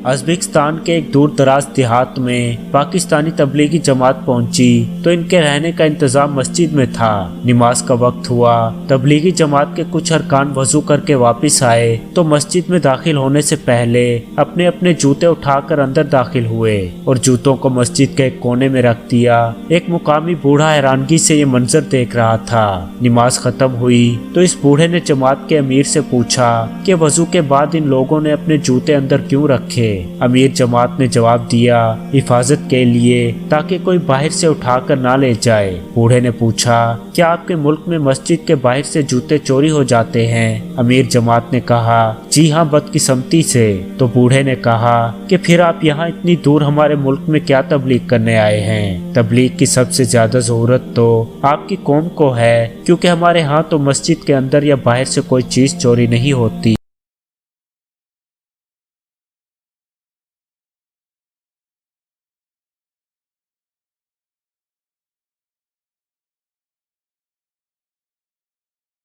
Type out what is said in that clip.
Uzbekistan کے ایک دور دراز دیہات میں پاکستانی تبلیغی جماعت پہنچی تو ان کے رہنے کا انتظام مسجد میں تھا۔ نماز کا وقت ہوا، تبلیغی جماعت کے کچھ ارکان وضو کر کے واپس آئے تو مسجد میں داخل ہونے سے پہلے اپنے اپنے جوتے اٹھا کر اندر داخل ہوئے اور جوتوں کو مسجد کے ایک کونے میں رکھ دیا۔ ایک مقامی بوڑھا حیرانگی سے یہ منظر دیکھ رہا تھا۔ نماز ختم ہوئی تو اس بوڑھے نے جماعت کے امیر سے پوچھا کہ وضو کے بعد ان لوگوں نے اپنے جوتے اندر کیوں رکھے؟ امیر جماعت نے جواب دیا، حفاظت کے لیے، تاکہ کوئی باہر سے اٹھا کر نہ لے جائے۔ بوڑھے نے پوچھا، کیا آپ کے ملک میں مسجد کے باہر سے جوتے چوری ہو جاتے ہیں؟ امیر جماعت نے کہا، جی ہاں، بدقسمتی سے۔ تو بوڑھے نے کہا کہ پھر آپ یہاں اتنی دور ہمارے ملک میں کیا تبلیغ کرنے آئے ہیں؟ تبلیغ کی سب سے زیادہ ضرورت تو آپ کی قوم کو ہے، کیونکہ ہمارے ہاں تو مسجد کے اندر یا باہر سے کوئی چیز چوری نہیں ہوتی۔